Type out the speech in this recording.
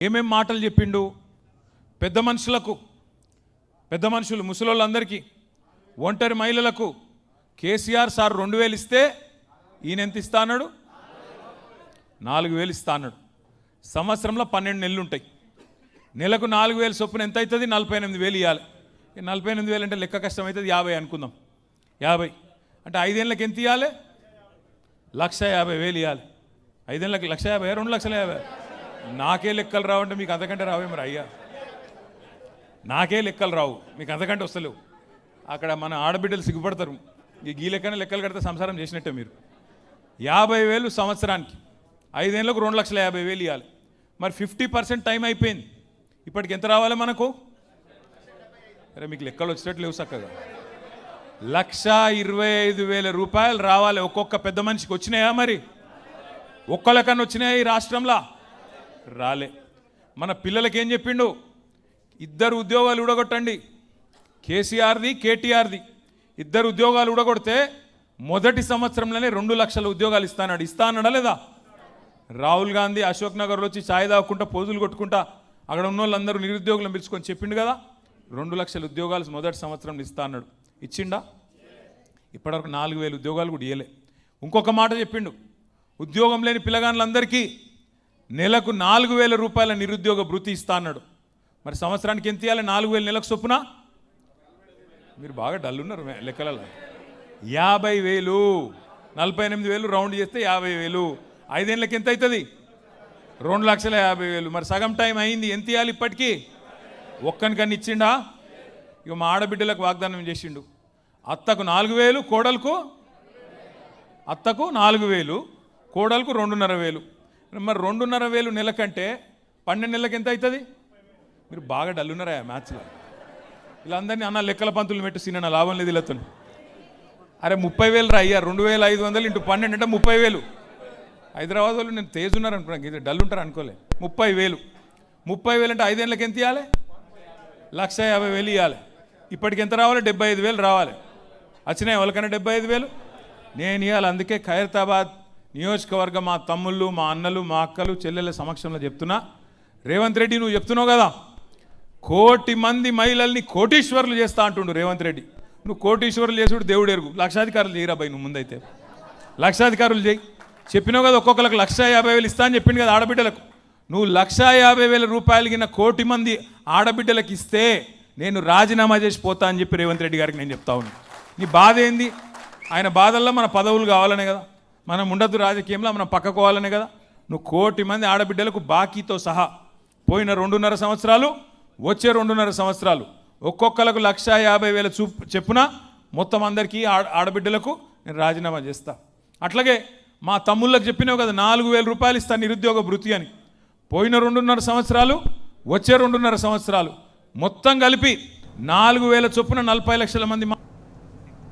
ఏమేం మాటలు చెప్పిండు పెద్ద మనుషులు ముసలోళ్ళందరికీ ఒంటరి మహిళలకు కేసీఆర్ సార్ 2000 ఇస్తే ఈయన ఎంత ఇస్తా అన్నాడు 4000 ఇస్తా అన్నాడు సంవత్సరంలో 12 నెలలు ఉంటాయి నెలకు 4000 చొప్పున ఎంత అవుతుంది 48000 ఇవ్వాలి 48000 అంటే లెక్క కష్టం అవుతుంది 50 అనుకుందాం 50 అంటే 5 ఏళ్ళకి ఎంత ఇవ్వాలి 1,50,000 ఇవ్వాలి 5 ఏళ్ళకి 1,50,000 2,50,000 నాకే లెక్కలు రావంటే మీకు అంతకంటే రావే మరి అయ్యా నాకే లెక్కలు రావు మీకు అంతకంటే వస్తలేవు అక్కడ మన ఆడబిడ్డలు సిగ్గుపడతారు ఈ లెక్కన లెక్కలు కడితే సంసారం చేసినట్టే మీరు 50,000 సంవత్సరానికి 5 ఏళ్ళకు 2,50,000 ఇవ్వాలి మరి 50% టైం అయిపోయింది ఇప్పటికి ఎంత రావాలి మనకు అరే మీకు లెక్కలు వచ్చేటట్లు లేవు చక్కగా 1,25,000 రూపాయలు రావాలి ఒక్కొక్క పెద్ద మనిషికి వచ్చినాయా మరి ఒక్కళ్ళకన్నా వచ్చినాయా ఈ రాష్ట్రంలో రాలే మన పిల్లలకి ఏం చెప్పిండు 2 ఉద్యోగాలు ఊడగొట్టండి కేసీఆర్ది కేటీఆర్ది 2 ఉద్యోగాలు ఊడగొడితే మొదటి సంవత్సరంలోనే 2 లక్షల ఉద్యోగాలు ఇస్తానడా లేదా రాహుల్ గాంధీ అశోక్ నగర్లో వచ్చి ఛాయ్ తాగుకుంటా పోజులు కొట్టుకుంటా అక్కడ ఉన్న వాళ్ళందరూ నిరుద్యోగులను పిలుచుకొని చెప్పిండు కదా 2 లక్షల ఉద్యోగాలు మొదటి సంవత్సరం ఇస్తా అన్నాడు ఇచ్చిండా ఇప్పటివరకు 4,000 ఉద్యోగాలు కూడా ఇవ్వలే ఇంకొక మాట చెప్పిండు ఉద్యోగం లేని పిల్లగాళ్ళందరికీ నెలకు 4,000 రూపాయల నిరుద్యోగ భృతి ఇస్తా అన్నాడు మరి సంవత్సరానికి ఎంత ఇవ్వాలి 4,000 నెలకు చొప్పున మీరు బాగా డల్ ఉన్నారు లెక్కలలో 50,000 48,000 రౌండ్ చేస్తే 50,000 5 ఏళ్ళకి ఎంత అవుతుంది 2,50,000 మరి సగం టైం అయింది ఎంత ఇవ్వాలి ఇప్పటికీ ఒక్కనికన్నా ఇచ్చిండా ఇక మా ఆడబిడ్డలకు వాగ్దానం చేసిండు అత్తకు 4,000 కోడలకు 4,000 కోడలకు 2,500 మరి 2,500 నెలకంటే 12 నెలలకు ఎంత అవుతుంది మీరు బాగా డల్లున్నారా మ్యాథ్స్లో వీళ్ళందరినీ అన్న లెక్కల పంతులు పెట్టి సిన్న లాభం లేదు వీళ్ళతో అరే 30,000 రా అయ్యా 2,500 ఇంటూ 12 అంటే 30,000 హైదరాబాద్ వాళ్ళు నేను తేజ్ ఉన్నారు అనుకున్నాను ఇది డల్ ఉంటారు అనుకోలే 30,000 అంటే 5 ఏళ్ళకి ఎంత ఇవ్వాలి 1,50,000 ఇవ్వాలి ఇప్పటికి ఎంత రావాలి 75,000 రావాలి వచ్చినాయి ఎవరికైనా 75,000 నేను ఇవ్వాలి అందుకే ఖైరతాబాద్ నియోజకవర్గం మా తమ్ముళ్ళు మా అన్నలు మా అక్కలు చెల్లెల సమక్షంలో చెప్తున్నా రేవంత్ రెడ్డి నువ్వు చెప్తున్నావు కదా 1,000,000 మంది మహిళల్ని కోటీశ్వరులు చేస్తా అంటుండు రేవంత్ రెడ్డి నువ్వు కోటీశ్వరులు చేసుడు దేవుడు ఎరుగు లక్షాధికారులు చేయరా భయ్ నువ్వు ముందైతే లక్షాధికారులు చేయి చెప్పినావు కదా ఒక్కొక్కరికి 1,50,000 ఇస్తా అని చెప్పింది కదా ఆడబిడ్డలకు నువ్వు 1,50,000 రూపాయలు కింద 1,000,000 మంది ఆడబిడ్డలకు ఇస్తే నేను రాజీనామా చేసి పోతా అని చెప్పి రేవంత్ రెడ్డి గారికి నేను చెప్తా ఉన్నాను నీ బాధ ఏంది ఆయన బాధల్లో మన పదవులు కావాలనే కదా మనం ఉండద్దు రాజకీయంలో మనం పక్కకోవాలనే కదా నువ్వు 1,000,000 మంది ఆడబిడ్డలకు బాకీతో సహా పోయిన 2.5 సంవత్సరాలు వచ్చే 2.5 సంవత్సరాలు ఒక్కొక్కలకు 1,50,000 చెప్పున మొత్తం అందరికీ ఆడబిడ్డలకు నేను రాజీనామా చేస్తా అట్లాగే మా తమ్ముళ్ళకి చెప్పినావు కదా 4,000 రూపాయలు ఇస్తా నిరుద్యోగ భృతి అని పోయిన 2.5 సంవత్సరాలు వచ్చే 2.5 సంవత్సరాలు మొత్తం కలిపి 4,000 చొప్పున 40 లక్షల మంది